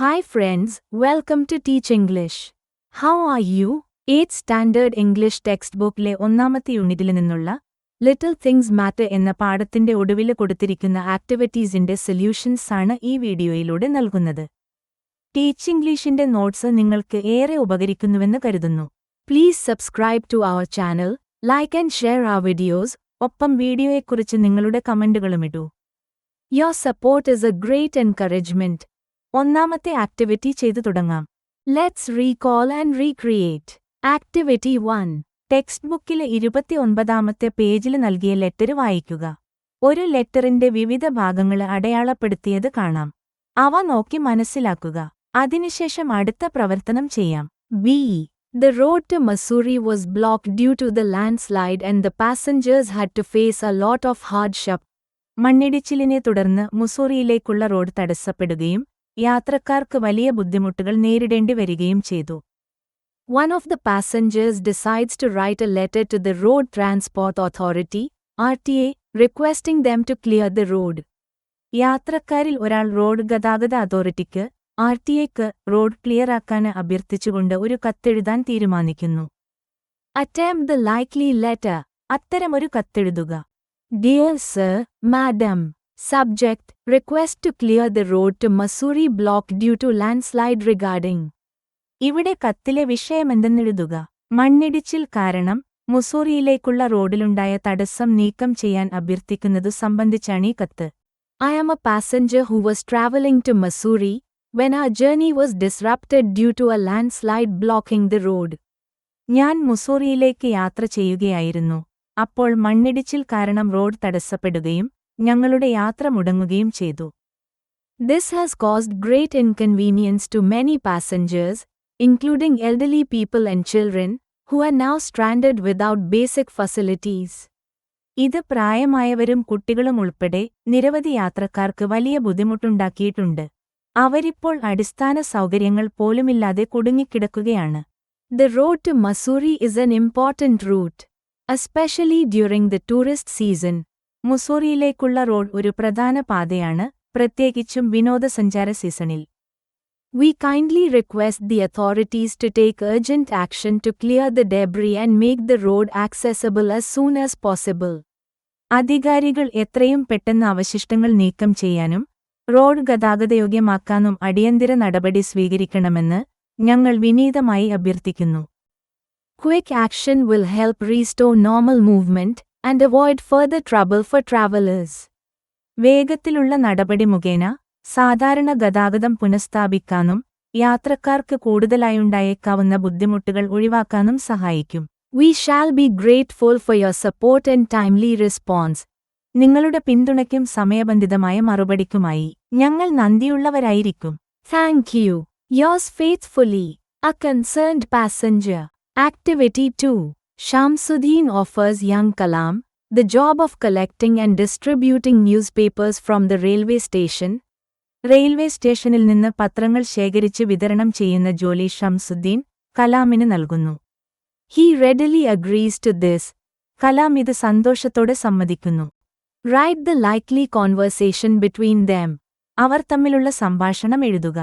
Hi friends, welcome to Teach English. How are you? 8th standard English text ബുക്കിലെ ഒന്നാമത്തെ യൂണിറ്റിൽ നിന്നുള്ള little things matter എന്ന പാഠത്തിന്റെ ഒടുവിൽ കൊടുത്തിരിക്കുന്ന ആക്ടിവിറ്റീസിന്റെ സൊല്യൂഷൻസ് ആണ് ഈ വീഡിയോയിലൂടെ നൽകുന്നത്. ടീച്ച് ഇംഗ്ലീഷിന്റെ നോട്ട്സ് നിങ്ങൾക്ക് ഏറെ ഉപകരിക്കുന്നുവെന്ന് കരുതുന്നു. Please subscribe to our channel, like and share our videos, ഒപ്പം വീഡിയോയെക്കുറിച്ച് നിങ്ങളുടെ കമന്റുകളും ഇടൂ. Your support is a great encouragement. ഒന്നാമത്തെ ആക്ടിവിറ്റി ചെയ്തു തുടങ്ങാം. Let's recall and recreate. Activity 1. Text ബുക്കിലെ 29ാമത്തെ പേജിൽ നൽകിയ ലെറ്റർ വായിക്കുക. ഒരു ലെറ്ററിന്റെ വിവിധ ഭാഗങ്ങൾ അടയാളപ്പെടുത്തിയത് കാണാം. അവ നോക്കി മനസ്സിലാക്കുക. അതിനുശേഷം അടുത്ത പ്രവർത്തനം ചെയ്യാം. B. The road to Mussoorie was blocked due to the landslide and the passengers had to face a lot of hardship. മണ്ണിടിച്ചിലിനെ തുടർന്ന് മുസൂറിയിലേക്കുള്ള റോഡ് തടസ്സപ്പെടുകയും യാത്രക്കാർക്ക് വലിയ ബുദ്ധിമുട്ടുകൾ നേരിടേണ്ടി വരികയും ചെയ്തു. One of the passengers decides to write a letter to the Road Transport Authority (RTA) requesting them to clear the road. യാത്രക്കാരിൽ ഒരാൾ road ഗതാഗത അതോറിറ്റിക്ക് RTA-ക്ക് റോഡ് ക്ലിയറാക്കാൻ അഭ്യർത്ഥിച്ചുകൊണ്ട് ഒരു കത്തെഴുതാൻ തീരുമാനിക്കുന്നു. Attempt the likely letter. അത്തരമൊരു കത്തെഴുതുക. Dear Sir, Madam. Subject: Request to clear the road to Mussoorie blocked due to landslide regarding. ഇവിടെ കത്തിലെ വിഷയമെന്തെന്നെഴുതുക. മണ്ണിടിച്ചിൽ കാരണം മുസൂറിയിലേക്കുള്ള റോഡിലുണ്ടായ തടസ്സം നീക്കം ചെയ്യാൻ അഭ്യർത്ഥിക്കുന്നതു സംബന്ധിച്ചാണീ കത്ത്. I am a passenger who was traveling to Mussoorie when our journey was disrupted due to a landslide blocking the road. ഞാൻ മുസൂറിയിലേക്ക് യാത്ര ചെയ്യുകയായിരുന്നു. അപ്പോൾ മണ്ണിടിച്ചിൽ കാരണം റോഡ് തടസ്സപ്പെടുകയും ഞങ്ങളുടെ യാത്ര മുടങ്ങുകയും ചെയ്തു. This has caused great inconvenience to many passengers, including elderly people and children, who are now stranded without basic facilities. ഇത് പ്രായമായവരും കുട്ടികളും ഉൾപ്പെടെ നിരവധി യാത്രക്കാർക്ക് വലിയ ബുദ്ധിമുട്ടുണ്ടാക്കിയിട്ടുണ്ട്. അവരിപ്പോൾ അടിസ്ഥാന സൗകര്യങ്ങൾ പോലുമില്ലാതെ കുടുങ്ങിക്കിടക്കുകയാണ്. The road to Mussoorie is an important route, especially during the tourist season. മുസൂറിയിലേക്കുള്ള റോഡ് ഒരു പ്രധാന പാതയാണ്, പ്രത്യേകിച്ചും വിനോദസഞ്ചാര സീസണിൽ. We kindly request the authorities to take urgent action to clear the debris and make the road accessible as soon as possible. അധികാരികൾ എത്രയും പെട്ടെന്ന് അവശിഷ്ടങ്ങൾ നീക്കം ചെയ്യാനും റോഡ് ഗതാഗതയോഗ്യമാക്കാനും അടിയന്തര നടപടി സ്വീകരിക്കണമെന്ന് ഞങ്ങൾ വിനീതമായി അഭ്യർത്ഥിക്കുന്നു. Quick action will help restore normal movement and avoid further trouble for travelers. വേഗത്തിലുള്ള നടപടി മുഖേന സാധാരണ ഗതാഗതം പുനഃസ്ഥാപിക്കാനും യാത്രക്കാർക്ക് കൂടുതലായുണ്ടായേക്കാവുന്ന ബുദ്ധിമുട്ടുകൾ ഒഴിവാക്കാനും സഹായിക്കും. We shall be grateful for your support and timely response. നിങ്ങളുടെ പിന്തുണയ്ക്കും സമയബന്ധിതമായ മറുപടിക്കുമായി ഞങ്ങൾ നന്ദിയുള്ളവരായിരിക്കും. Thank you. Yours faithfully, a concerned passenger. Activity 2. Shamsuddin offers young Kalam the job of collecting and distributing newspapers from the railway station. Railway സ്റ്റേഷനിൽ നിന്ന് പത്രങ്ങൾ ശേഖരിച്ച് വിതരണം ചെയ്യുന്ന ജോലി ഷംസുദ്ദീൻ കലാമിന് നൽകുന്നു. He readily agrees to this. Kalam ഇത് സന്തോഷത്തോടെ സമ്മതിക്കുന്നു. Write the likely conversation between them. അവർ തമ്മിലുള്ള സംഭാഷണം എഴുതുക.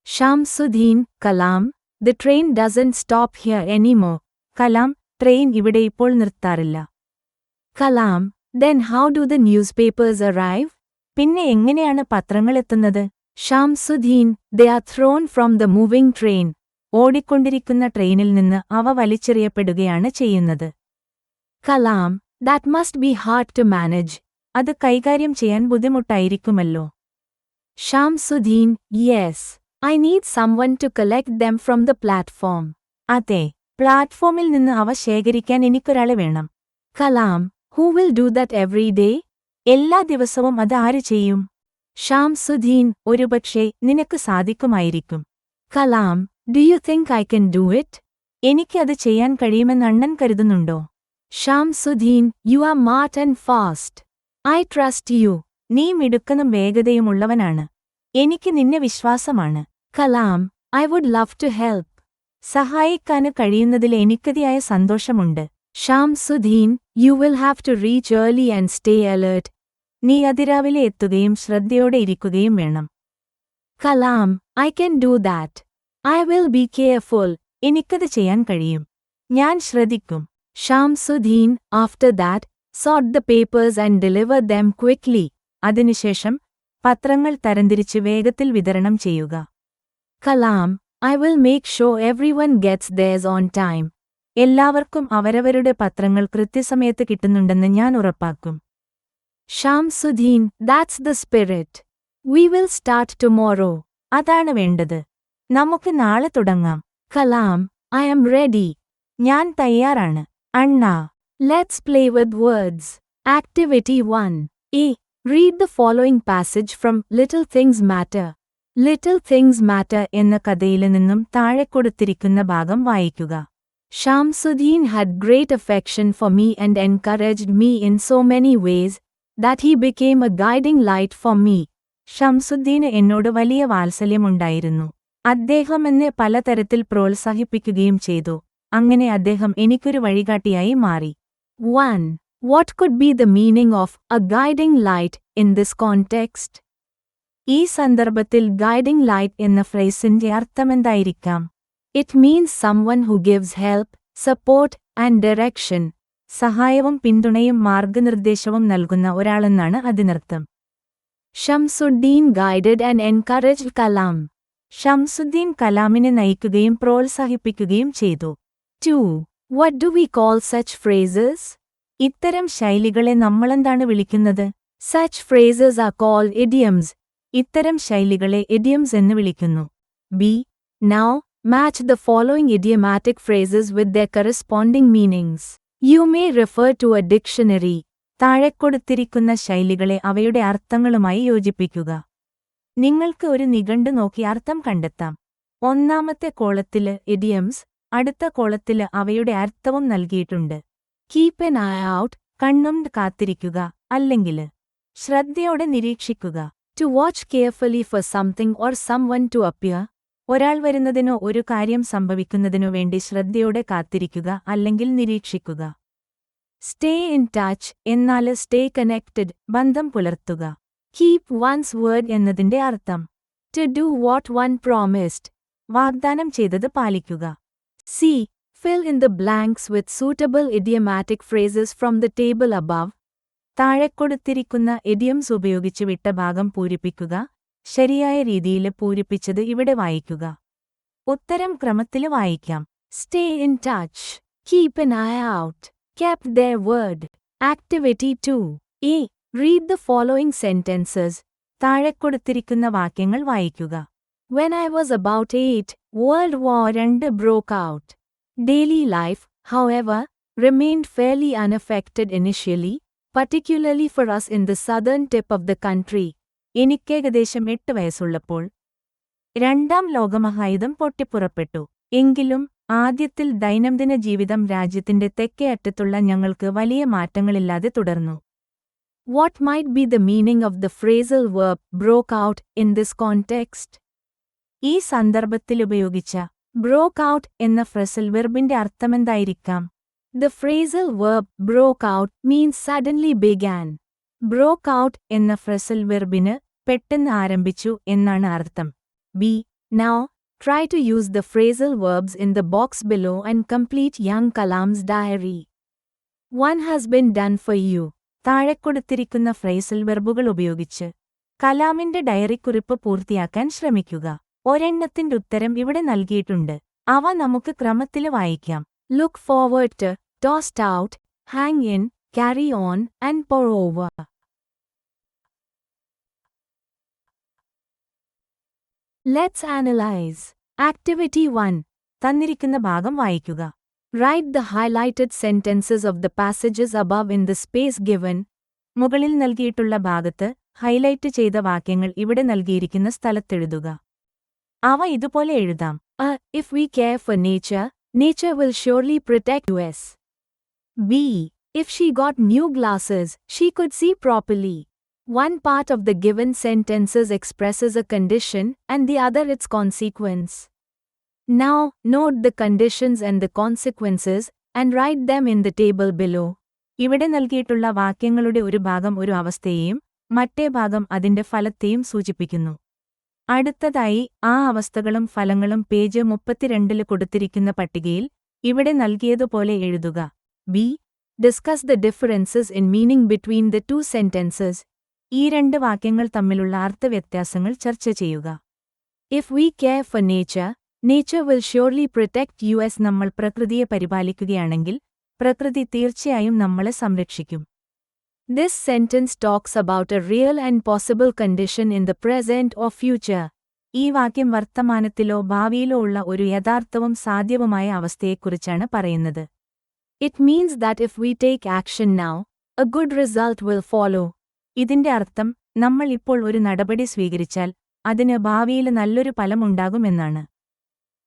Shamsuddin, Kalam, the train doesn't stop here anymore. Kalam, train ഇവിടെ ഇപ്പോൾ നിർത്താറില്ല. Kalam, then how do the newspapers arrive? പിന്നെ എങ്ങനെയാണ് പത്രങ്ങൾ എത്തുന്നത്? Shamsuddin, they are thrown from the moving train. ഓടിക്കൊണ്ടിരിക്കുന്ന ട്രെയിനിൽ നിന്ന് അവ വലിച്ചെറിയപ്പെടുകയാണ് ചെയ്യുന്നത്. Kalam, that must be hard to manage. അത് കൈകാര്യം ചെയ്യാൻ ബുദ്ധിമുട്ടായിരിക്കുമല്ലോ. Shamsuddin, yes. I need someone to collect them from the platform. അതെ, പ്ലാറ്റ്ഫോമിൽ നിന്ന് അവ ശേഖരിക്കാൻ എനിക്കൊരാളെ വേണം. Kalam, who will do that every day? എല്ലാ ദിവസവും അത് ആര് ചെയ്യും? ഷാംസുദ്ദീൻ, ഒരുപക്ഷേ നിനക്ക് സാധിക്കുമായിരിക്കും. Kalam, do you think I can do it? എനിക്ക് അത് ചെയ്യാൻ കഴിയുമെന്ന് അണ്ണൻ കരുതുന്നുണ്ടോ? Shamsuddin, you are smart and fast. I trust you. നീ മിടുക്കനും വേഗതയുമുള്ളവനാണ്. എനിക്ക് നിന്നെ വിശ്വാസമാണ്. Kalam, I would love to help. സഹായിക്കാന് കഴിയുന്നതിൽ എനിക്കതിയായ സന്തോഷമുണ്ട്. Shamsuddin, you will have to reach early and stay alert. നീ അതിരാവിലെ എത്തുകയും ശ്രദ്ധയോടെ ഇരിക്കുകയും വേണം. Kalam, I can do that. I will be careful. എനിക്കത് ചെയ്യാൻ കഴിയും. ഞാൻ ശ്രദ്ധിക്കും. Shamsuddin, after that, sort the papers and deliver them quickly. അതിനുശേഷം പത്രങ്ങൾ തരംതിരിച്ച് വേഗത്തിൽ വിതരണം ചെയ്യുക. Kalam, I will make sure everyone gets theirs on time. എല്ലാവർക്കും അവരവരുടെ പത്രങ്ങൾ കൃത്യസമയത്ത് കിട്ടുന്നുണ്ടെന്ന് ഞാൻ ഉറപ്പാക്കും. Shamsuddin, that's the spirit. We will start tomorrow. അതാണ് വേണ്ടത്. നമുക്ക് നാളെ തുടങ്ങാം. Kalam, I am ready. ഞാൻ തയ്യാറാണ്. അണ്ണാ, let's play with words. Activity 1. A. Read the following passage from Little Things Matter. Little Things Matter എന്ന കഥയില് നിന്നും താഴെ കൊടുത്തിരിക്കുന്ന ഭാഗം വായിക്കുക. Shamsuddin had great affection for me and encouraged me in so many ways that he became a guiding light for me. Shamsudheen എന്നോട് വലിയ വാത്സല്യമുണ്ടായിരുന്നു. അദ്ദേഹം എന്നെ പലതരത്തിൽ പ്രോത്സാഹിപ്പിക്കുകയും ചെയ്തു. അങ്ങനെ അദ്ദേഹം എനിക്കൊരു വഴികാട്ടിയായി മാറി. 1. What could be the meaning of a guiding light in this context? ഈ സന്ദർഭത്തിൽ ഗൈഡിംഗ് ലൈറ്റ് എന്ന ഫ്രേസിന്റെ അർത്ഥമെന്തായിരിക്കാം? It means someone who gives help, support and direction. സഹായവും പിന്തുണയും മാർഗനിർദ്ദേശവും നൽകുന്ന ഒരാളെന്നാണ് അതിനർത്ഥം. Shamsuddin guided and encouraged Kalam. Shamsuddin കലാമിനെ നയിക്കുകയും പ്രോത്സാഹിപ്പിക്കുകയും ചെയ്തു. 2. What do we call such phrases? ഇത്തരം ശൈലികളെ നമ്മളെന്താണ് വിളിക്കുന്നത്? Such phrases are called idioms. ഇത്തരം ശൈലികളെ idioms എന്ന് വിളിക്കുന്നു. B. Now, match the following idiomatic phrases with their corresponding meanings. You may refer to a dictionary. താഴെ കൊടുത്തിരിക്കുന്ന ശൈലികളെ അവയുടെ അർത്ഥങ്ങളുമായി യോജിപ്പിക്കുക. നിങ്ങൾക്ക് ഒരു നിഘണ്ടു നോക്കി അർത്ഥം കണ്ടെത്താം. ഒന്നാമത്തെ കോളത്തില് idioms, അടുത്ത കോളത്തില് അവയുടെ അർത്ഥവും നൽകിയിട്ടുണ്ട്. Keep an eye out, കണ്ണും കാത്തിരിക്കുക, അല്ലെങ്കില് ശ്രദ്ധയോടെ നിരീക്ഷിക്കുക. To watch carefully for something or someone to appear. ഒരാൾ വരുന്നതിനോ ഒരു കാര്യം സംഭവിക്കുന്നതിനോ വേണ്ടി ശ്രദ്ധയോടെ കാത്തിരിക്കുക അല്ലെങ്കിൽ നിരീക്ഷിക്കുക. Stay in touch, എന്നാല് stay connected, ബന്ധം പുലർത്തുക. Keep one's word എന്നതിന്റെ അർത്ഥം to do what one promised, വാഗ്ദാനം ചെയ്തത് പാലിക്കുക. C. Fill in the blanks with suitable idiomatic phrases from the table above. താഴെ കൊടുത്തിരിക്കുന്ന idioms ഉപയോഗിച്ച് വിട്ട ഭാഗം പൂരിപ്പിക്കുക. ശരിയായ രീതിയില് പൂരിപ്പിച്ചത് ഇവിടെ വായിക്കുക. ഉത്തരം ക്രമത്തില് വായിക്കാം. Stay in touch. Keep an eye out. Kept their word. Activity 2. A. Read the following sentences. താഴെ കൊടുത്തിരിക്കുന്ന വാക്യങ്ങൾ വായിക്കുക. When I was about 8, World War II broke out. Daily life, however, remained fairly unaffected initially, particularly for us in the southern tip of the country. എനിക്കേകദേശം 8 വയസ്സുള്ളപ്പോൾ രണ്ടാം ലോകമഹായുധം പൊട്ടിപ്പുറപ്പെട്ടു. എങ്കിലും ആദ്യത്തിൽ ദൈനംദിന ജീവിതം രാജ്യത്തിന്റെ തെക്കേ അറ്റത്തുള്ള ഞങ്ങൾക്ക് വലിയ മാറ്റങ്ങളില്ലാതെ തുടർന്നു. What might be the meaning of the phrasal verb broke out in this context? ഈ സന്ദർഭത്തിലുപയോഗിച്ച broke out എന്ന ഫ്രസൽ വെർബിന്റെ അർത്ഥമെന്തായിരിക്കാം? The phrasal verb broke out means suddenly began. Broke out എന്ന ഫ്രസൽ വെർബിന് പെട്ടെന്ന് ആരംഭിച്ചു എന്നാണ് അർത്ഥം. B. Now, try to use the phrasal verbs in the box below and complete young Kalam's diary. One has been done for you. താഴെ കൊടുത്തിരിക്കുന്ന phrasal വെർബുകൾ ഉപയോഗിച്ച് കലാമിന്റെ ഡയറിക്കുറിപ്പ് പൂർത്തിയാക്കാൻ ശ്രമിക്കുക. ഒരെണ്ണത്തിന്റെ ഉത്തരം ഇവിടെ നൽകിയിട്ടുണ്ട്. അവ നമുക്ക് ക്രമത്തില് വായിക്കാം. Look forward to, tossed out, hang in, carry on, and pour over. Let's analyze. Activity 1. തന്നിരിക്കുന്ന ഭാഗം വായിക്കുക. Write the highlighted sentences of the passages above in the space given. മുകളിൽ നൽകിയിട്ടുള്ള ഭാഗത്ത് ഹൈലൈറ്റ് ചെയ്ത വാക്യങ്ങൾ ഇവിടെ നൽകിയിരിക്കുന്ന സ്ഥലത്തെഴുതുക. അവ ഇതുപോലെ എഴുതാം. If we care for nature, nature will surely protect us. B. If she got new glasses, she could see properly. One part of the given sentences expresses a condition and the other its consequence. Now, note the conditions and the consequences and write them in the table below. ഇവിടെ നൽകിയിട്ടുള്ള വാക്യങ്ങളുടെ ഒരു ഭാഗം ഒരു അവസ്ഥയെയും മറ്റേ ഭാഗം അതിന്റെ ഫലത്തെയും സൂചിപ്പിക്കുന്നു. അടുത്തതായി ആ അവസ്ഥകളും ഫലങ്ങളും പേജ് 32 കൊടുത്തിരിക്കുന്ന പട്ടികയിൽ ഇവിടെ നൽകിയതുപോലെ എഴുതുക. B. Discuss the differences in meaning between the two sentences. ഈ രണ്ട് വാക്യങ്ങൾ തമ്മിലുള്ള അർത്ഥവ്യത്യാസങ്ങൾ ചർച്ച ചെയ്യുക. If we care for nature, nature will surely protect you. എസ് നമ്മൾ പ്രകൃതിയെ പരിപാലിക്കുകയാണെങ്കിൽ പ്രകൃതി തീർച്ചയായും നമ്മളെ സംരക്ഷിക്കും. This sentence talks about a real and possible condition in the present or future. ഈ വാക്യം വർത്തമാനത്തിലോ ഭാവിയിലോ ഉള്ള ഒരു യഥാർത്ഥവും സാധ്യവുമായ അവസ്ഥയെക്കുറിച്ചാണ് പറയുന്നത്. It means that if we take action now, A good result will follow. ഇതിന്റെ അർത്ഥം നമ്മൾ ഇപ്പോൾ ഒരു നടപടി സ്വീകരിച്ചാൽ അതിന് ഭാവിയിൽ നല്ലൊരു ഫലമുണ്ടാകുമെന്നാണ്.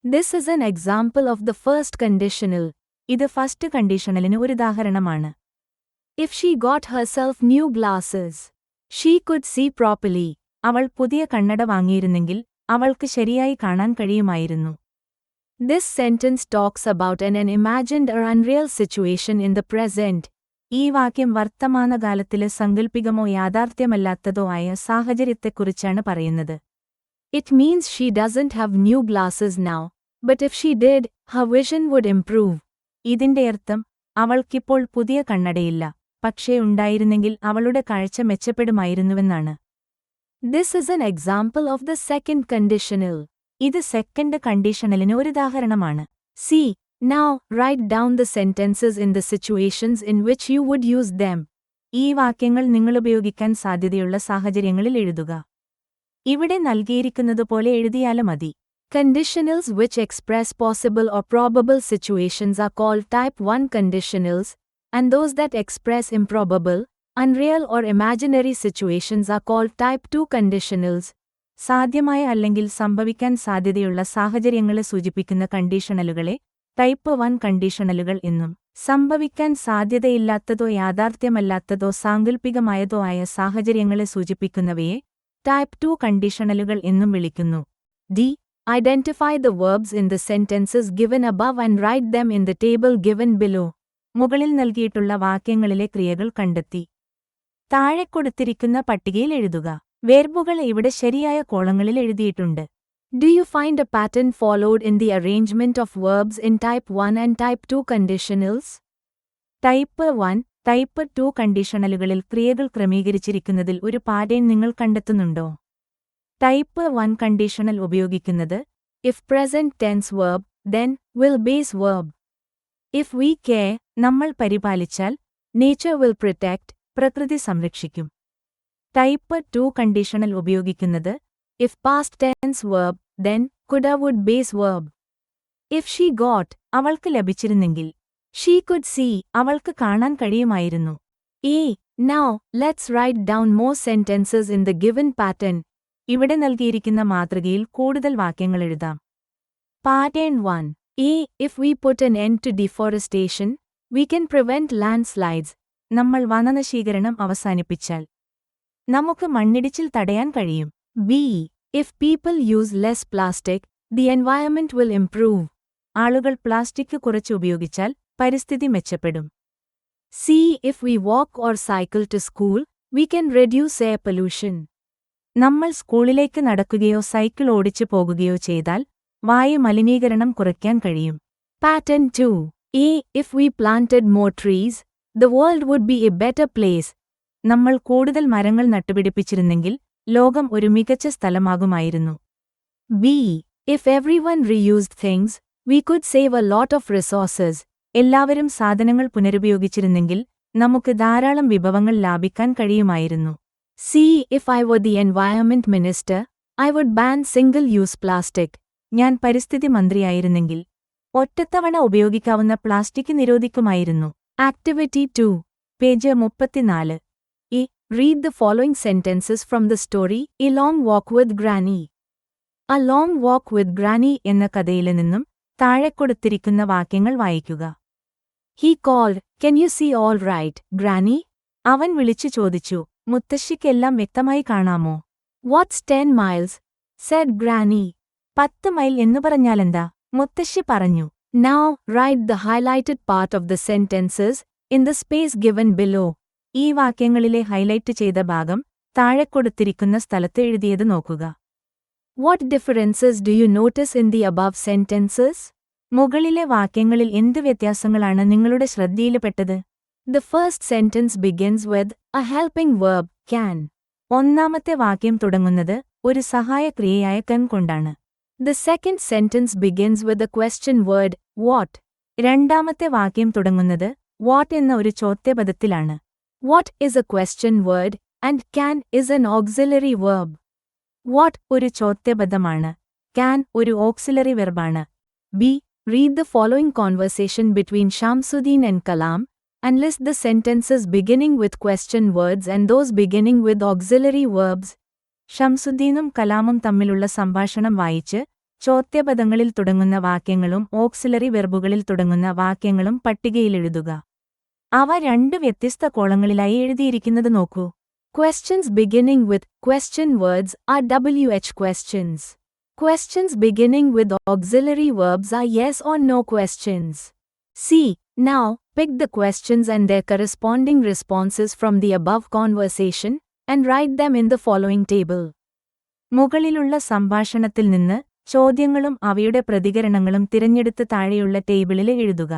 This is an example of the first conditional. ഇത് ഫസ്റ്റ് കണ്ടീഷണലിന് ഒരുദാഹരണമാണ്. If she got herself new glasses, she could see properly. അവൾ പുതിയ കണ്ണട വാങ്ങിയിരുന്നെങ്കിൽ അവൾക്ക് ശരിയായി കാണാൻ കഴിയുമായിരുന്നു. This sentence talks about an imagined or unreal situation in the present. ഈ വാക്യം വർത്തമാനകാലത്തിലെ സങ്കൽപ്പികമോ യാഥാർത്ഥ്യമല്ലാത്തതോ ആയ സാഹചര്യത്തെക്കുറിച്ചാണ് പറയുന്നത്. It means she doesn't have new glasses now, but if she did, her vision would improve. ഇതിന്റെ അർത്ഥം അവൾക്കിപ്പോൾ പുതിയ കണ്ണടയില്ല, പക്ഷേ ഉണ്ടായിരുന്നെങ്കിൽ അവളുടെ കാഴ്ച മെച്ചപ്പെടുമായിരുന്നുവെന്നാണ്. This is an example of the second conditional. ഇത് സെക്കൻഡ് കണ്ടീഷണലിന് ഒരുദാഹരണമാണ്. C. Now write down the sentences in the situations in which you would use them. ഈ വാക്യങ്ങൾ നിങ്ങളുപയോഗിക്കാൻ സാധ്യതയുള്ള സാഹചര്യങ്ങളിൽ എഴുതുക. ഇവിടെ നൽകിയിരിക്കുന്നതുപോലെ എഴുതിയാലും മതി. Conditionals which express possible or probable situations are called type 1 conditionals, and those that express improbable, unreal or imaginary situations are called type 2 conditionals. സാധ്യമായ അല്ലെങ്കിൽ സംഭവിക്കാൻ സാധ്യതയുള്ള സാഹചര്യങ്ങളെ സൂചിപ്പിക്കുന്ന കണ്ടീഷണലുകളെ ടൈപ്പ് 1 കണ്ടീഷണലുകൾ എന്നും സംഭവിക്കാൻ സാധ്യതയില്ലാത്തതോ യാഥാർത്ഥ്യമല്ലാത്തതോ സാങ്കൽപ്പികമായതോ ആയ സാഹചര്യങ്ങളെ സൂചിപ്പിക്കുന്നവയെ ടൈപ്പ് 2 കണ്ടീഷണലുകൾ എന്നും വിളിക്കുന്നു. D. Identify the verbs in the sentences given above and write them in the table given below. മുകളിൽ നൽകിയിട്ടുള്ള വാക്യങ്ങളിലെ ക്രിയകൾ കണ്ടെത്തി താഴെ കൊടുത്തിരിക്കുന്ന പട്ടികയിൽ എഴുതുക. വെർബുകൾ ഇവിടെ ശരിയായ കോളങ്ങളിൽ എഴുതിയിട്ടുണ്ട്. Do you find a pattern followed in the arrangement of verbs in type 1 and type 2 conditionals? Type 1, type 2 കണ്ടീഷണലുകളിൽ ക്രിയകൾ ക്രമീകരിച്ചിരിക്കുന്നതിൽ ഒരു പാറ്റേൺ നിങ്ങൾ കണ്ടെത്തുന്നുണ്ടോ? ടൈപ്പ് 1 കണ്ടീഷണൽ ഉപയോഗിക്കുന്നത് if present tense verb, then will base verb. If we care, നമ്മൾ പരിപാലിച്ചാൽ, nature will protect, പ്രകൃതി സംരക്ഷിക്കും. ടൈപ്പ് 2 കണ്ടീഷണൽ ഉപയോഗിക്കുന്നത് if past tense verb, then could would base verb. If she got, അവൾക്ക് ലഭിച്ചിരുന്നെങ്കിൽ. ഷീ കുഡ് സീ, അവൾക്ക് കാണാൻ കഴിയുമായിരുന്നു. Now let's write down more sentences in the given pattern. ഇവിടെ നൽകിയിരിക്കുന്ന മാതൃകയിൽ കൂടുതൽ വാക്യങ്ങൾ എഴുതാം. Pattern 1. If we put an end to deforestation, we can prevent landslides. നമ്മൾ വനനശീകരണം അവസാനിപ്പിച്ചാൽ നമുക്ക് മണ്ണിടിച്ചിൽ തടയാൻ കഴിയും. B. If people use less plastic, the environment will improve. ആളുകൾ പ്ലാസ്റ്റിക് കുറച്ച് ഉപയോഗിച്ചാൽ പരിസ്ഥിതി മെച്ചപ്പെടും. C. If we walk or cycle to school, we can reduce air pollution. നമ്മൾ സ്കൂളിലേക്ക് നടക്കുകയോ സൈക്കിൾ ഓടിച്ചു പോകുകയോ ചെയ്താൽ വായു മലിനീകരണം കുറയ്ക്കാൻ കഴിയും. Pattern 2. If we planted more trees, the world would be a better place. നമ്മൾ കൂടുതൽ മരങ്ങൾ നട്ടുപിടിപ്പിച്ചിരുന്നെങ്കിൽ ലോകം ഒരു മികച്ച സ്ഥലമാകുമായിരുന്നു. B. If everyone reused things, we could save a lot of resources. എല്ലാവരും സാധനങ്ങൾ പുനരുപയോഗിച്ചിരുന്നെങ്കിൽ നമുക്ക് ധാരാളം വിഭവങ്ങൾ ലാഭിക്കാൻ കഴിയുമായിരുന്നു. C. If I were the environment minister, I would ban single-use plastic. ഞാൻ പരിസ്ഥിതി മന്ത്രിയായിരുന്നെങ്കിൽ ഒറ്റത്തവണ ഉപയോഗിക്കാവുന്ന പ്ലാസ്റ്റിക് നിരോധിക്കുമായിരുന്നു. Activity 2, page 34. Read the following sentences from the story A Long Walk with Granny. A Long Walk with Granny എന്ന കഥയിൽ നിന്നും താഴെ കൊടുത്തിരിക്കുന്ന വാക്യങ്ങൾ വായിക്കുക. He called, Can you see all right, Granny? അവൻ വിളിച്ചു ചോദിച്ചു, മുത്തശ്ശിക്കെല്ലാം വ്യക്തമായി കാണാമോ? What's 10 miles? said Granny. 10 mile എന്നു പറഞ്ഞാലെന്താ? മുത്തശ്ശി പറഞ്ഞു. Now, write the highlighted part of the sentences in the space given below. ഈ വാക്യങ്ങളിലെ ഹൈലൈറ്റ് ചെയ്ത ഭാഗം താഴെ കൊടുത്തിരിക്കുന്ന സ്ഥലത്ത് എഴുതിയത് നോക്കുക. What differences do you notice in the above sentences? മുകളിലെ വാക്യങ്ങളിൽ എന്ത് വ്യത്യാസങ്ങളാണ് നിങ്ങളുടെ ശ്രദ്ധയിൽപ്പെട്ടത്? The first sentence begins with a helping verb, can. ഒന്നാമത്തെ വാക്യം തുടങ്ങുന്നത് ഒരു സഹായക്രിയയായ can കൊണ്ടാണ്. The second sentence begins with a question word, what. രണ്ടാമത്തെ വാക്യം തുടങ്ങുന്നത് what എന്ന ഒരു ചോദ്യപദത്തിലാണ്. What is a question word and can is an auxiliary verb. What ഒരു ചോദ്യപദമാണ്. Can ഒരു auxiliary വെർബാണ്. B. Read the following conversation between Shamsuddin and Kalam and list the sentences beginning with question words and those beginning with auxiliary verbs. ഷംസുദ്ദീനും കലാമും തമ്മിലുള്ള സംഭാഷണം വായിച്ച് ചോദ്യപദങ്ങളിൽ തുടങ്ങുന്ന വാക്യങ്ങളും auxiliary വെർബുകളിൽ തുടങ്ങുന്ന വാക്യങ്ങളും പട്ടികയിലെഴുതുക. അവ രണ്ട് വ്യത്യസ്ത കോളങ്ങളിലായി എഴുതിയിരിക്കുന്നത് നോക്കൂ. Questions beginning with question words are WH questions. Questions beginning with auxiliary verbs are yes or no questions. C. Now, pick the questions and their corresponding responses from the above conversation and write them in the following table. മുകളിലുള്ള സംഭാഷണത്തിൽ നിന്ന് ചോദ്യങ്ങളും അവയുടെ പ്രതികരണങ്ങളും തിരഞ്ഞെടുത്ത് താഴെയുള്ള ടേബിളിൽ എഴുതുക.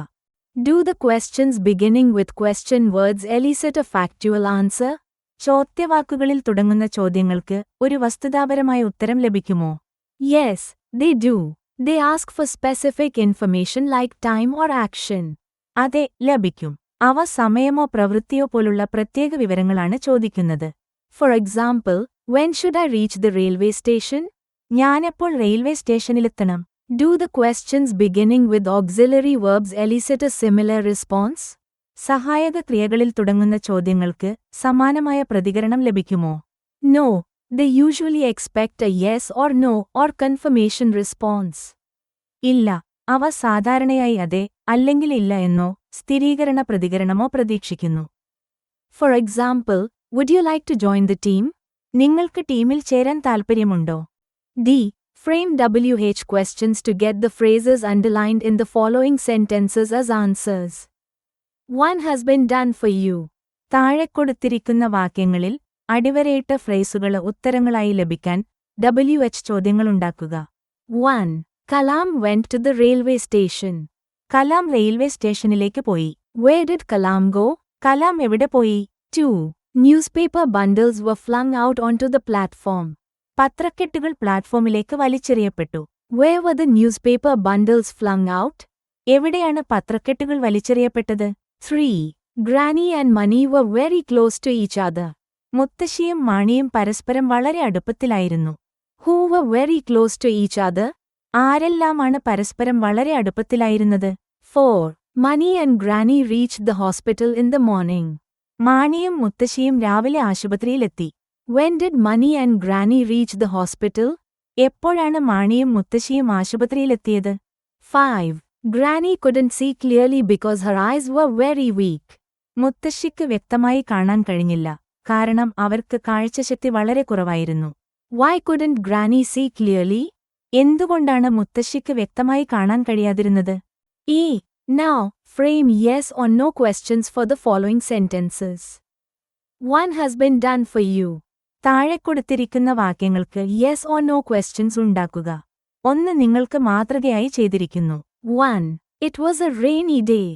Do the questions beginning with question words elicit a factual answer? ചോദ്യവാക്കുകളിൽ തുടങ്ങുന്ന ചോദ്യങ്ങൾക്ക് ഒരു വസ്തുതാപരമായ ഉത്തരം ലഭിക്കുമോ? Yes, they do. They ask for specific information like time or action. അതെ, ലഭിക്കും. അവ സമയമോ പ്രവൃത്തിയോ പോലുള്ള പ്രത്യേക വിവരങ്ങളാണ് ചോദിക്കുന്നത്. For example, when should I reach the railway station? ഞാനെപ്പോൾ റെയിൽവേ സ്റ്റേഷനിലെത്തണം? Do the questions beginning with auxiliary verbs elicit a similar response? സഹായക ക്രിയകളിൽ തുടങ്ങുന്ന ചോദ്യങ്ങൾക്ക് സമാനമായ പ്രതികരണം ലഭിക്കുമോ? No, they usually expect a yes or no or confirmation response. ഇല്ല, അവ സാധാരണയായി അതെ അല്ലെങ്കിൽ ഇല്ല എന്നോ സ്ഥിരീകരണ പ്രതികരണമോ പ്രതീക്ഷിക്കുന്നു. For example, would you like to join the team? നിങ്ങൾക്ക് ടീമിൽ ചേരാൻ താൽപ്പര്യമുണ്ടോ? D. Frame WH questions to get the phrases underlined in the following sentences as answers. One has been done for you. താഴെ കൊടുത്തിരിക്കുന്ന വാക്യങ്ങളിൽ അടിവരയിട്ട ഫ്രേസുകൾ ഉത്തരങ്ങളായി ലഭിക്കാൻ WH ചോദ്യങ്ങളുണ്ടാക്കുക. 1. Kalam went to the railway station. Kalam railway സ്റ്റേഷനിലേക്ക് പോയി. Where did Kalam go? Kalam എവിടെ പോയി? 2. Newspaper bundles were flung out onto the platform. പത്രക്കെട്ടുകൾ പ്ലാറ്റ്ഫോമിലേക്ക് വലിച്ചെറിയപ്പെട്ടു. Where were the newspaper bundles flung out? എവിടെയാണ് പത്രക്കെട്ടുകൾ വലിച്ചെറിയപ്പെട്ടത്? 3. Granny and Mani were very close to each other. മുത്തശ്ശിയും മാണിയും പരസ്പരം വളരെ അടുപ്പത്തിലായിരുന്നു. Who were very close to each other? ആരെല്ലാമാണ് പരസ്പരം വളരെ അടുപ്പത്തിലായിരുന്നത്? 4. Mani and Granny reached the hospital in the morning. മാണിയും മുത്തശ്ശിയും രാവിലെ ആശുപത്രിയിലെത്തി. When did Mani and Granny reach the hospital? എപ്പോഴാണ് മാണിയും മുത്തശ്ശിയും ആശുപത്രിയിലെത്തിയത്? 5. Granny couldn't see clearly because her eyes were very weak. മുത്തശ്ശിക്ക് വ്യക്തമായി കാണാൻ കഴിഞ്ഞില്ല, കാരണം അവർക്ക് കാഴ്ചശക്തി വളരെ കുറവായിരുന്നു. Why couldn't Granny see clearly? എന്തുകൊണ്ടാണ് മുത്തശ്ശിക്ക് വ്യക്തമായി കാണാൻ കഴിയാതിരുന്നത്? E. Now, frame yes or no questions for the following sentences. One has been done for you. താഴെ കൊടുത്തിരിക്കുന്ന വാക്യങ്ങൾക്ക് yes or no questions ഉണ്ടാക്കുക. ഒന്ന് നിങ്ങൾക്ക് മാതൃകയായി ചെയ്തിരിക്കുന്നു. 1. It was a rainy day.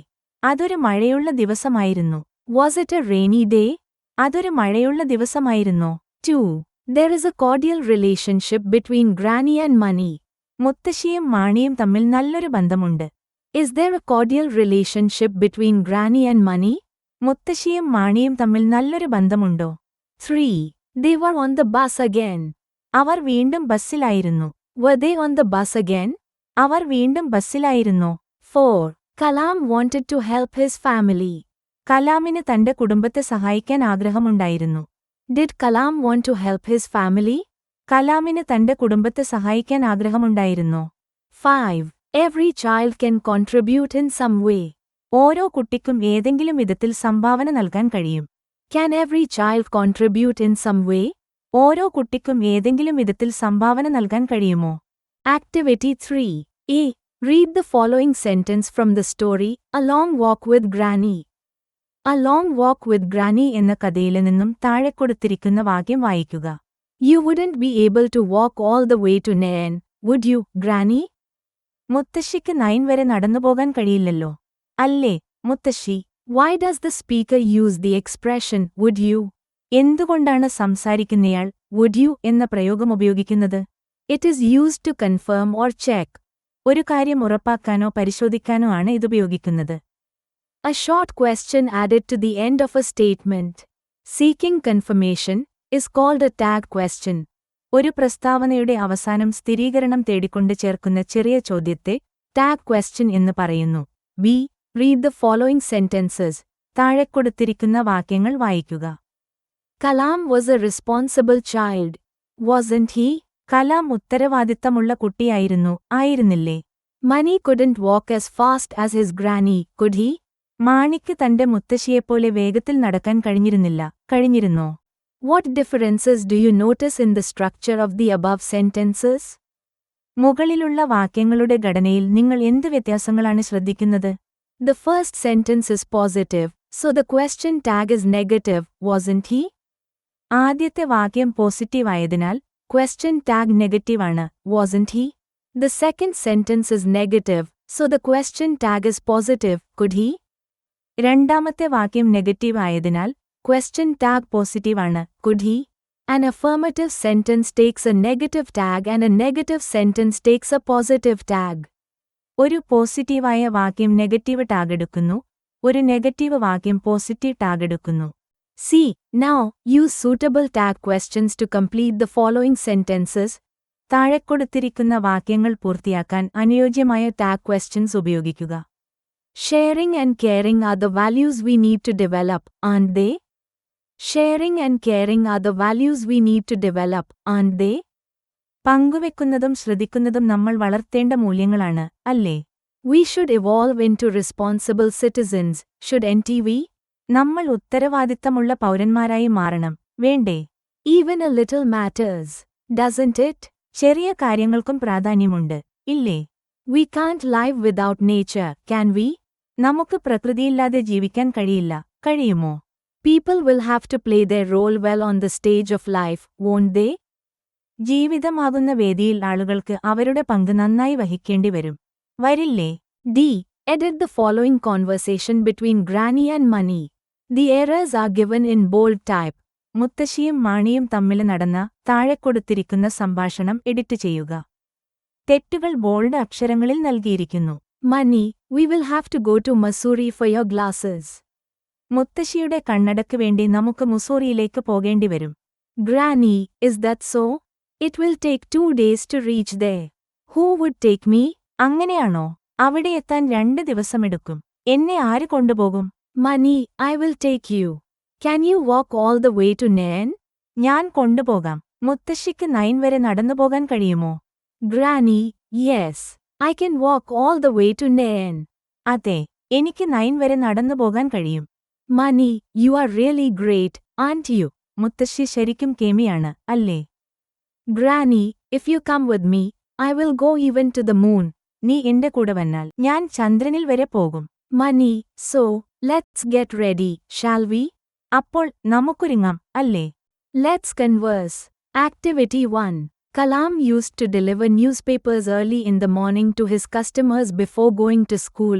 അതൊരു മഴയുള്ള ദിവസമായിരുന്നു. Was it a rainy day? അതൊരു മഴയുള്ള ദിവസമായിരുന്നോ? 2. There is a cordial relationship between Granny and Mani. മുത്തശ്ശിയും മാണിയും തമ്മിൽ നല്ലൊരു ബന്ധമുണ്ട്. Is there a cordial relationship between Granny and Mani? മുത്തശ്ശിയും മാണിയും തമ്മിൽ നല്ലൊരു ബന്ധമുണ്ടോ? 3. They were on the bus again. അവർ വീണ്ടും ബസ്സിലായിരുന്നു. Were they on the bus again? അവർ വീണ്ടും ബസ്സിലായിരുന്നോ? 4. Kalam wanted to help his family. കലാമിന് തന്റെ കുടുംബത്തെ സഹായിക്കാൻ ആഗ്രഹമുണ്ടായിരുന്നു. Did Kalam want to help his family? കലാമിന് തന്റെ കുടുംബത്തെ സഹായിക്കാൻ ആഗ്രഹമുണ്ടായിരുന്നോ? 5. Every child can contribute in some way. ഓരോ കുട്ടിക്കും ഏതെങ്കിലും വിധത്തിൽ സംഭാവന നൽകാൻ കഴിയും. Can every child contribute in some way? ഓരോ കുട്ടിക്കും ഏതെങ്കിലും വിധത്തിൽ സംഭാവന നൽകാൻ കഴിയുമോ? Activity 3. A. Read the following sentence from the story, A Long Walk with Granny. A Long Walk with Granny എന്ന കഥയിൽ നിന്നും താഴെ കൊടുത്തിരിക്കുന്ന വാക്യം വായിക്കുക. You wouldn't be able to walk all the way to 9, would you, Granny? മുത്തശ്ശിക്ക് 9 വരെ നടന്നുപോകാൻ കഴിയില്ലല്ലോ. അല്ലേ, മുത്തശ്ശി? Why does the speaker use the expression, would you? എന്തുകൊണ്ടാണ് സംസാരിക്കുന്നയാൾ would you എന്ന പ്രയോഗം ഉപയോഗിക്കുന്നത്? It is used to confirm or check. ഒരു കാര്യം ഉറപ്പാക്കാനോ പരിശോധിക്കാനോ ആണ് ഇതുപയോഗിക്കുന്നത്. A short question added to the end of a statement. Seeking confirmation is called a tag question. ഒരു പ്രസ്താവനയുടെ അവസാനം സ്ഥിരീകരണം തേടിക്കൊണ്ട് ചേർക്കുന്ന ചെറിയ ചോദ്യത്തെ tag question എന്ന് പറയുന്നു. B. Read the following sentences. താഴെ കൊടുത്തിരിക്കുന്ന വാക്യങ്ങൾ വായിക്കുക. Kalam was a responsible child. Wasn't he? Kalam ഉത്തരവാദിത്തമുള്ള കുട്ടിയായിരുന്നു, ആയിരുന്നില്ലേ? Mani couldn't walk as fast as his granny, could he? മാണിക്ക് തന്റെ മുത്തശ്ശിയെപ്പോലെ വേഗത്തിൽ നടക്കാൻ കഴിഞ്ഞിരുന്നോ? What differences do you notice in the structure of the above sentences? മുകളിലുള്ള വാക്യങ്ങളുടെ ഘടനയിൽ നിങ്ങൾ എന്ത് വ്യത്യാസങ്ങളാണ് ശ്രദ്ധിക്കുന്നത്? The first sentence is positive, so the question tag is negative, wasn't he? ആദ്യത്തെ വാക്യം പോസിറ്റീവ് ആയതിനാൽ question tag നെഗറ്റീവ് ആണ്, wasn't he? The second sentence is negative, so the question tag is positive, could he? രണ്ടാമത്തെ വാക്യം negative ആയതിനാൽ question tag positive ആണ്, could he? An affirmative sentence takes a negative tag and a negative sentence takes a positive tag. ഒരു പോസിറ്റീവായ വാക്യം negative tag എടുക്കുന്നു, ഒരു negative വാക്യം പോസിറ്റീവ് ടാഗ് എടുക്കുന്നു. C. Now, use suitable tag questions to complete the following sentences. താഴെ കൊടുത്തിരിക്കുന്ന വാക്യങ്ങൾ പൂർത്തിയാക്കാൻ അനുയോജ്യമായ ടാഗ് ക്വസ്റ്റ്യൻസ് ഉപയോഗിക്കുക. Sharing and caring are the values we need to develop, aren't they? Sharing and caring are the values we need to develop, aren't they? പങ്കുവെക്കുന്നതും ശ്രദ്ധിക്കുന്നതും നമ്മൾ വളർത്തേണ്ട മൂല്യങ്ങളാണ്, അല്ലേ? We should evolve into responsible citizens, shouldn't we? നമ്മൾ ഉത്തരവാദിത്തമുള്ള പൗരന്മാരായി മാറണം, വേണ്ടേ? Even a little matters, doesn't it? ചെറിയ കാര്യങ്ങൾക്കും പ്രാധാന്യമുണ്ട്, ഇല്ലേ? We can't live without nature, can we? നമുക്ക് പ്രകൃതിയില്ലാതെ ജീവിക്കാൻ കഴിയുമോ? People will have to play their role well on the stage of life, won't they? ജീവിതമാകുന്ന വേദിയിൽ ആളുകൾക്ക് അവരുടെ പങ്ക് നന്നായി വഹിക്കേണ്ടി വരില്ലേ? D. Edit the following conversation between Granny and Mani. The errors are given in bold type. മുത്തശ്ശിയും മാണിയും തമ്മിൽ നടന്ന താഴെ കൊടുത്തിരിക്കുന്ന സംഭാഷണം എഡിറ്റ് ചെയ്യുക. തെറ്റുകൾ ബോൾഡ് അക്ഷരങ്ങളിൽ നൽകിയിരിക്കുന്നു. Mani, we will have to go to Mussoorie for your glasses. മുത്തശ്ശിയുടെ കണ്ണടയ്ക്ക് വേണ്ടി നമുക്ക് മുസൂറിയിലേക്ക് പോകേണ്ടിവരും. Granny, is that so? It will take 2 days to reach there. Who would take me? അങ്ങനെയാണോ? അവിടെ എത്താൻ 2 ദിവസമെടുക്കും. എന്നെ ആര് കൊണ്ടുപോകും? Mani, I will take you. Can you walk all the way to 9? ഞാൻ കൊണ്ടുപോകാം. മുത്തശ്ശിക്ക് 9 വരെ നടന്നുപോകാൻ കഴിയുമോ? Granny, yes. I can walk all the way to 9. അതെ, എനിക്ക് 9 വരെ നടന്നുപോകാൻ കഴിയും. Mani, you are really great, aren't you? മുത്തശ്ശി ശരിക്കും കേമിയാണ്, അല്ലേ? Granny, if you come with me, I will go even to the moon. നീ എന്റെ കൂടെ വന്നാൽ ഞാൻ ചന്ദ്രനിൽ വരെ പോകും. Mani, so, let's get ready, shall we? അപ്പോൾ നമുക്കൊരുങ്ങാം, അല്ലേ? Let's converse. Activity 1. Kalam used to deliver newspapers early in the morning to his customers before going to school.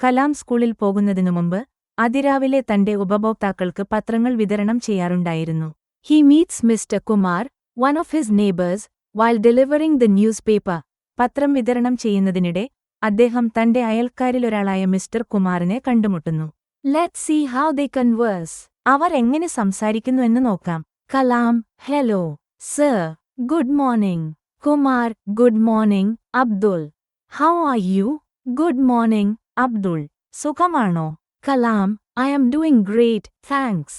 Kalam സ്കൂളിൽ പോകുന്നതിനു മുമ്പ് അതിരാവിലെ തന്റെ ഉപഭോക്താക്കൾക്ക് പത്രങ്ങൾ വിതരണം ചെയ്യാറുണ്ടായിരുന്നു. He meets Mr. Kumar, one of his neighbors, while delivering the newspaper. പത്രം വിതരണം ചെയ്യുന്നതിനിടെ അദ്ദേഹം തന്റെ അയൽക്കാരിലൊരാളായ മിസ്റ്റർ കുമാറിനെ കണ്ടുമുട്ടുന്നു. Let's see how they converse. അവർ എങ്ങനെ സംസാരിക്കുന്നു എന്ന് നോക്കാം. Kalam, hello, sir. Good morning. Kumar, good morning, Abdul. How are you? Good morning, Abdul. സുഖമാണോ? Kalam, I am doing great, thanks.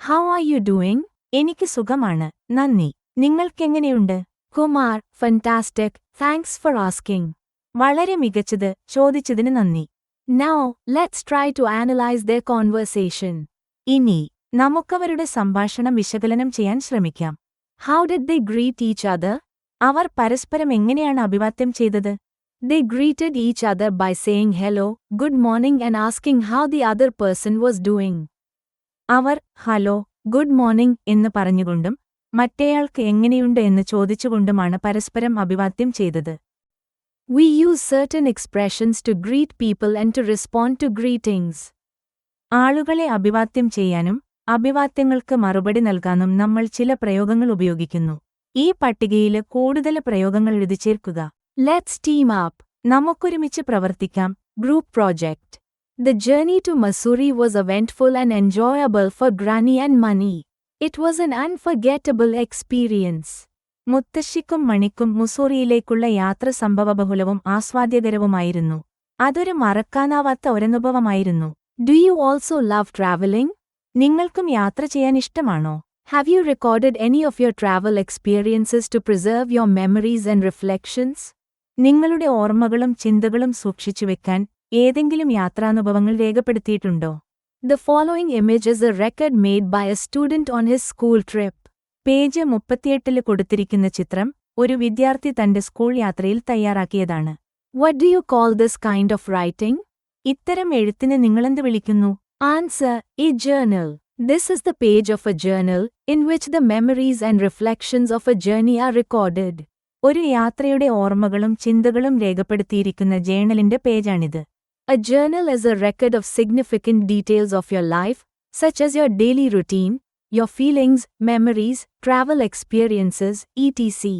How are you doing? എനിക്ക് സുഖമാണ്, നന്ദി. നിങ്ങൾക്കെങ്ങനെയുണ്ട്? Kumar, fantastic, thanks for asking. വളരെ മികച്ചത്, ചോദിച്ചതിന് നന്ദി. Now, let's try to analyze their conversation. ഇനി, നമുക്കവരുടെ സംഭാഷണം വിശകലനം ചെയ്യാൻ ശ്രമിക്കാം. How did they greet each other? അവർ പരസ്പരം എങ്ങനെയാണ് അഭിവാദ്യം ചെയ്തത്? They greeted each other by saying hello, good morning and asking how the other person was doing. അവർ ഹലോ, ഗുഡ് മോർണിംഗ് എന്ന് പറഞ്ഞുകൊണ്ടും മറ്റേയാൾക്ക് എങ്ങനെയുണ്ട് എന്ന് ചോദിച്ചുകൊണ്ടുമാണ് പരസ്പരം അഭിവാദ്യം ചെയ്തത്. We use certain expressions to greet people and to respond to greetings. ആളുകളെ അഭിവാദ്യം ചെയ്യാനും അഭിവാദ്യങ്ങൾക്ക് മറുപടി നൽകാനും നമ്മൾ ചില പ്രയോഗങ്ങൾ ഉപയോഗിക്കുന്നു. ഈ പട്ടികയിൽ കൂടുതൽ പ്രയോഗങ്ങൾ എഴുതിച്ചേർക്കുക. Let's team up. നമുക്കൊരുമിച്ച് പ്രവർത്തിക്കാം. Group project. The journey to Mussoorie was eventful and enjoyable for Granny and Mani. It was an unforgettable experience. മുത്തശ്ശിക്കും മണിക്കും മുസ്സൂറിയിലേക്കുള്ള യാത്ര സംഭവബഹുലവും ആസ്വാദ്യകരവുമായിരുന്നു. അതൊരു മറക്കാനാവാത്ത ഒരനുഭവമായിരുന്നു. Do you also love traveling? നിങ്ങൾക്കും യാത്ര ചെയ്യാൻ ഇഷ്ടമാണോ? Have you recorded any of your travel experiences to preserve your memories and reflections? നിങ്ങളുടെ ഓർമ്മകളും ചിന്തകളും സൂക്ഷിച്ചുവെക്കാൻ ഏതെങ്കിലും യാത്രാനുഭവങ്ങൾ രേഖപ്പെടുത്തിയിട്ടുണ്ടോ? The following image is a record made by a student on his school trip. Page 38 കൊടുത്തിരിക്കുന്ന ചിത്രം ഒരു വിദ്യാർത്ഥി തന്റെ സ്കൂൾ യാത്രയിൽ തയ്യാറാക്കിയതാണ്. What do you call this kind of writing? ഇത്തരം എഴുത്തിനെ നിങ്ങളെന്ത് വിളിക്കുന്നു? Answer: a journal. This is the page of a journal, in which the memories and reflections of a journey are recorded. ഒരു യാത്രയുടെ ഓർമ്മകളും ചിന്തകളും രേഖപ്പെടുത്തിയിരിക്കുന്ന ജേണലിന്റെ പേജാണിത്. A journal is a record of significant details of your life, such as your daily routine, your feelings, memories, travel experiences, etc.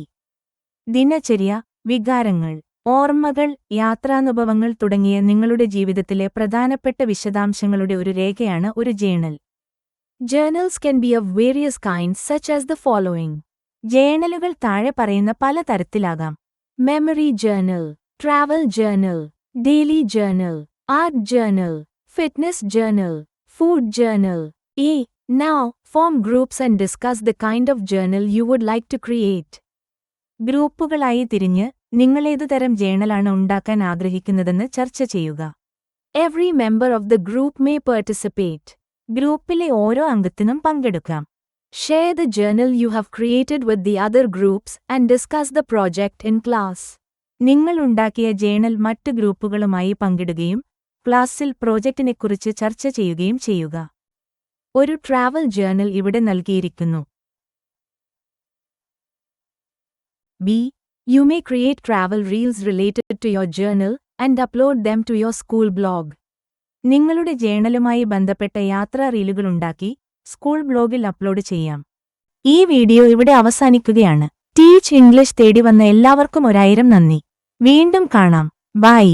ദിനചര്യ, വികാരങ്ങൾ, ഓർമ്മകൾ, യാത്രാനുഭവങ്ങൾ തുടങ്ങിയ നിങ്ങളുടെ ജീവിതത്തിലെ പ്രധാനപ്പെട്ട വിശദാംശങ്ങളുടെ ഒരു രേഖയാണ് ഒരു journal. Journals can be of various kinds such as the following. ജേണലുകൾ താഴെ പറയുന്ന പല തരത്തിലാകാം. Memory journal, travel journal, daily journal, art journal, fitness journal, food journal. Now, form groups and discuss the kind of journal you would like to create. ഗ്രൂപ്പുകളായി തിരിഞ്ഞ് നിങ്ങളേതുതരം ജേണലാണ് ഉണ്ടാക്കാൻ ആഗ്രഹിക്കുന്നതെന്ന് ചർച്ച ചെയ്യുക. Every member of the group may participate. ഗ്രൂപ്പിലെ ഓരോ അംഗത്തിനും പങ്കെടുക്കാം. Share the journal you have created with the other groups and discuss the project in class. നിങ്ങൾ ഉണ്ടാക്കിയ ജേണൽ മറ്റ് ഗ്രൂപ്പുകളുമായി പങ്കിടുകയും ക്ലാസ്സിൽ പ്രോജക്റ്റിനെക്കുറിച്ച് ചർച്ച ചെയ്യുകയും ചെയ്യുക. ഒരു ട്രാവൽ ജേണൽ ഇവിടെ നൽകിയിരിക്കുന്നു. B. You may create travel reels related to your journal and upload them to your school blog. നിങ്ങളുടെ ജേണലുമായി ബന്ധപ്പെട്ട യാത്രാ റീലുകളുണ്ടാക്കി സ്കൂൾ ബ്ലോഗിൽ അപ്ലോഡ് ചെയ്യാം. ഈ വീഡിയോ ഇവിടെ അവസാനിക്കുകയാണ്. ടീച്ച് ഇംഗ്ലീഷ് തേടി വന്ന എല്ലാവർക്കും 1000 നന്ദി. വീണ്ടും കാണാം. ബൈ.